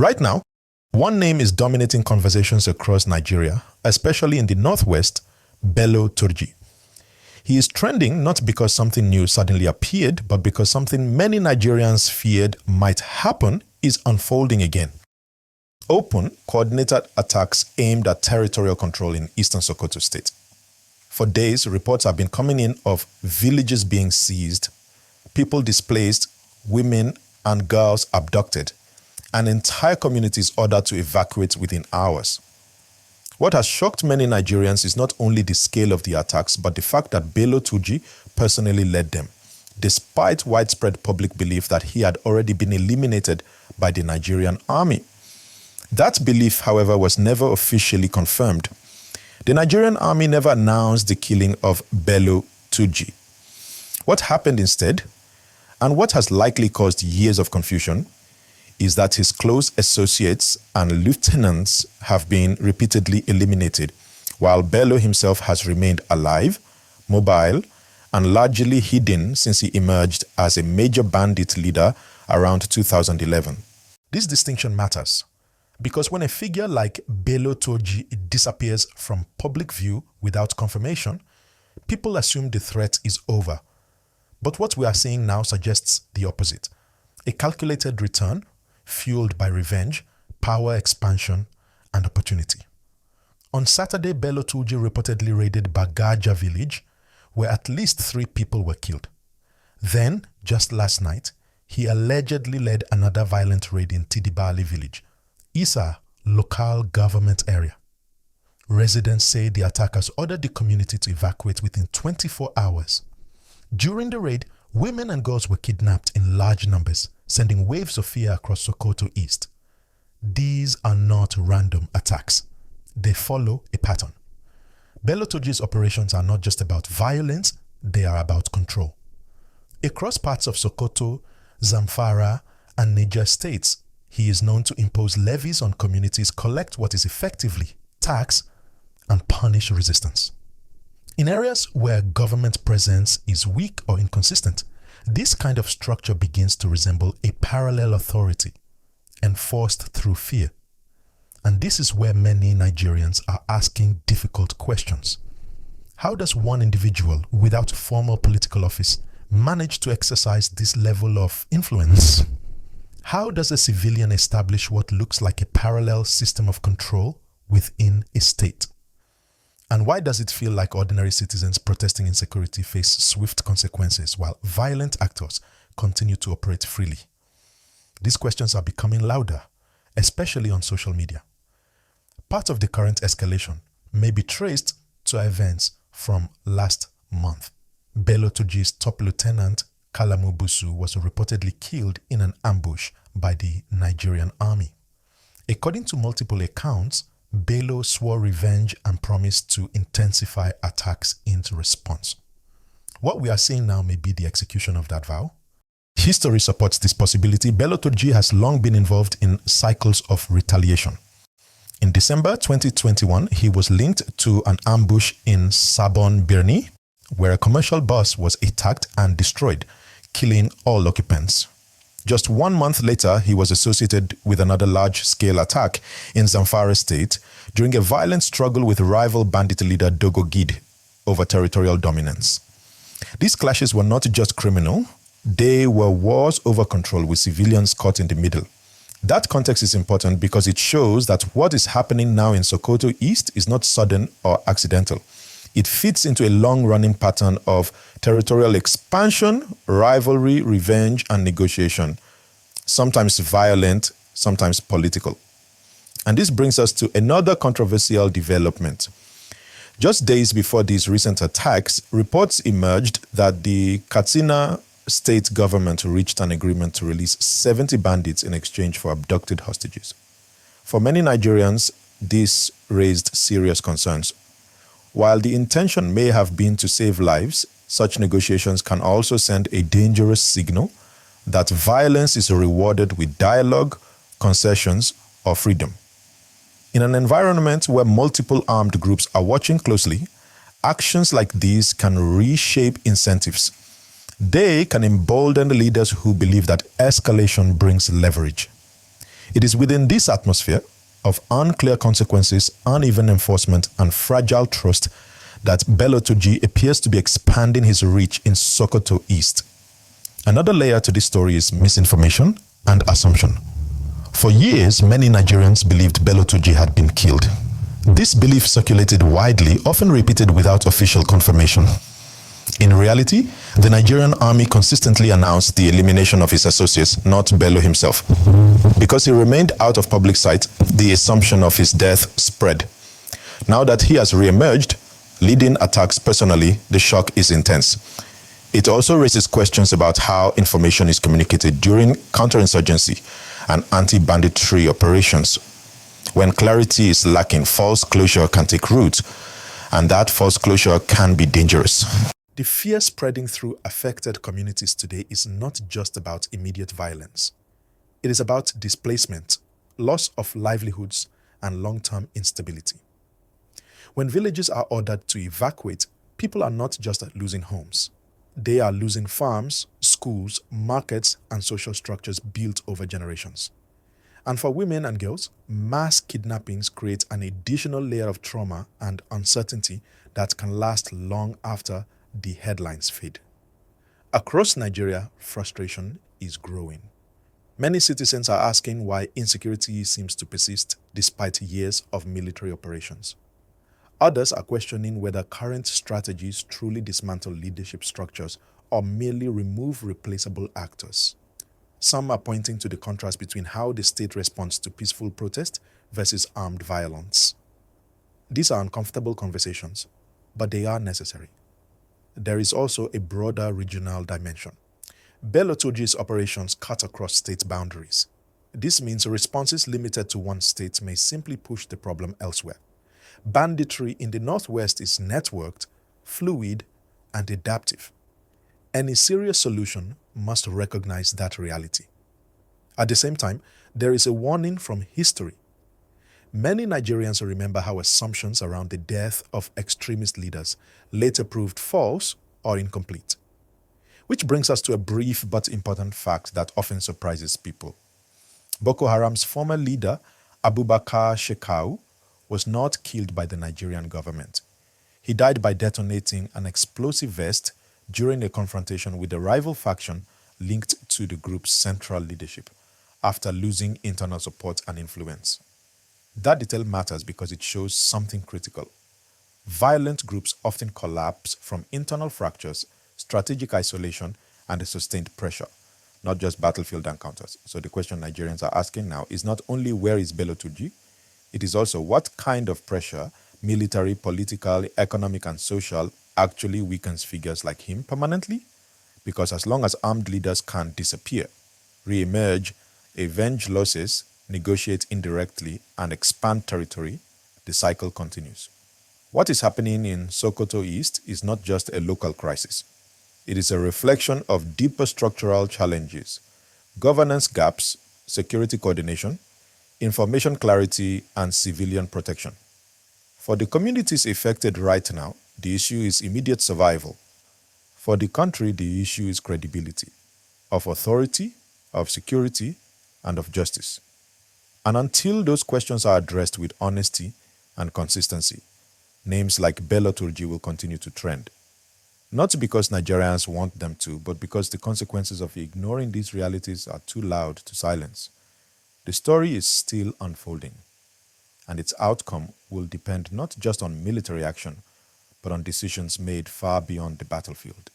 Right now, one name is dominating conversations across Nigeria, especially in the northwest, Bello Turji. He is trending not because something new suddenly appeared, but because something many Nigerians feared might happen is unfolding again. Open, coordinated attacks aimed at territorial control in Eastern Sokoto State. For days, reports have been coming in of villages being seized, people displaced, women and girls abducted, and entire communities ordered to evacuate within hours. What has shocked many Nigerians is not only the scale of the attacks, but the fact that Bello Turji personally led them, despite widespread public belief that he had already been eliminated by the Nigerian Army. That belief, however, was never officially confirmed. The Nigerian Army never announced the killing of Bello Turji. What happened instead, and what has likely caused years of confusion, is that his close associates and lieutenants have been repeatedly eliminated, while Bello himself has remained alive, mobile, and largely hidden since he emerged as a major bandit leader around 2011. This distinction matters because when a figure like Bello Turji disappears from public view without confirmation, people assume the threat is over. But what we are seeing now suggests the opposite. A calculated return fueled by revenge, power expansion, and opportunity. On Saturday, Bello Turji reportedly raided Bagaja village, where at least 3 people were killed. Then, just last night, he allegedly led another violent raid in Tidibali village, Isa local government area. Residents say the attackers ordered the community to evacuate within 24 hours. During the raid, women and girls were kidnapped in large numbers, sending waves of fear across Sokoto East. These are not random attacks. They follow a pattern. Bello Turji's operations are not just about violence, they are about control. Across parts of Sokoto, Zamfara, and Niger States, he is known to impose levies on communities, collect what is effectively tax, and punish resistance. In areas where government presence is weak or inconsistent, this kind of structure begins to resemble a parallel authority, enforced through fear. And this is where many Nigerians are asking difficult questions. How does one individual without formal political office manage to exercise this level of influence? How does a civilian establish what looks like a parallel system of control within a state? And why does it feel like ordinary citizens protesting insecurity face swift consequences while violent actors continue to operate freely? These questions are becoming louder, especially on social media. Part of the current escalation may be traced to events from last month. Bello Turji's top lieutenant, Kalamu Busu, was reportedly killed in an ambush by the Nigerian Army. According to multiple accounts, Bello swore revenge and promised to intensify attacks in response. What we are seeing now may be the execution of that vow. History supports this possibility. Bello Turji has long been involved in cycles of retaliation. In December 2021, he was linked to an ambush in Sabon Birni, where a commercial bus was attacked and destroyed, killing all occupants. Just 1 month later, he was associated with another large-scale attack in Zamfara state during a violent struggle with rival bandit leader Dogo Gid over territorial dominance. These clashes were not just criminal, they were wars over control with civilians caught in the middle. That context is important because it shows that what is happening now in Sokoto East is not sudden or accidental. It fits into a long-running pattern of territorial expansion, rivalry, revenge, and negotiation, sometimes violent, sometimes political. And this brings us to another controversial development. Just days before these recent attacks, reports emerged that the Katsina state government reached an agreement to release 70 bandits in exchange for abducted hostages. For many Nigerians, this raised serious concerns. While the intention may have been to save lives, such negotiations can also send a dangerous signal that violence is rewarded with dialogue, concessions, or freedom. In an environment where multiple armed groups are watching closely, actions like these can reshape incentives. They can embolden leaders who believe that escalation brings leverage. It is within this atmosphere of unclear consequences, uneven enforcement, and fragile trust that Bello Turji appears to be expanding his reach in Sokoto East. Another layer to this story is misinformation and assumption. For years, many Nigerians believed Bello Turji had been killed. This belief circulated widely, often repeated without official confirmation. In reality, the Nigerian Army consistently announced the elimination of his associates, not Bello himself. Because he remained out of public sight, the assumption of his death spread. Now that he has re-emerged, leading attacks personally, the shock is intense. It also raises questions about how information is communicated during counterinsurgency and anti-banditry operations. When clarity is lacking, false closure can take root, and that false closure can be dangerous. The fear spreading through affected communities today is not just about immediate violence. It is about displacement, loss of livelihoods, and long-term instability. When villages are ordered to evacuate, people are not just losing homes. They are losing farms, schools, markets, and social structures built over generations. And for women and girls, mass kidnappings create an additional layer of trauma and uncertainty that can last long after the headlines fade. Across Nigeria, frustration is growing. Many citizens are asking why insecurity seems to persist despite years of military operations. Others are questioning whether current strategies truly dismantle leadership structures or merely remove replaceable actors. Some are pointing to the contrast between how the state responds to peaceful protest versus armed violence. These are uncomfortable conversations, but they are necessary. There is also a broader regional dimension. Bello Turji's operations cut across state boundaries. This means responses limited to one state may simply push the problem elsewhere. Banditry in the northwest is networked, fluid, and adaptive. Any serious solution must recognize that reality. At the same time, there is a warning from history. Many Nigerians remember how assumptions around the death of extremist leaders later proved false or incomplete. Which brings us to a brief but important fact that often surprises people. Boko Haram's former leader, Abubakar Shekau, was not killed by the Nigerian government. He died by detonating an explosive vest during a confrontation with a rival faction linked to the group's central leadership after losing internal support and influence. That detail matters because it shows something critical. Violent groups often collapse from internal fractures, strategic isolation, and a sustained pressure, not just battlefield encounters. So the question Nigerians are asking now is not only where is Bello Turji, it is also what kind of pressure, military, political, economic, and social, actually weakens figures like him permanently? Because as long as armed leaders can't disappear, re-emerge, avenge losses, negotiate indirectly, and expand territory, the cycle continues. What is happening in Sokoto East is not just a local crisis. It is a reflection of deeper structural challenges, governance gaps, security coordination, information clarity, and civilian protection. For the communities affected right now, the issue is immediate survival. For the country, the issue is credibility, of authority, of security, and of justice. And until those questions are addressed with honesty and consistency, names like Bello Turji will continue to trend. Not because Nigerians want them to, but because the consequences of ignoring these realities are too loud to silence. The story is still unfolding, and its outcome will depend not just on military action, but on decisions made far beyond the battlefield.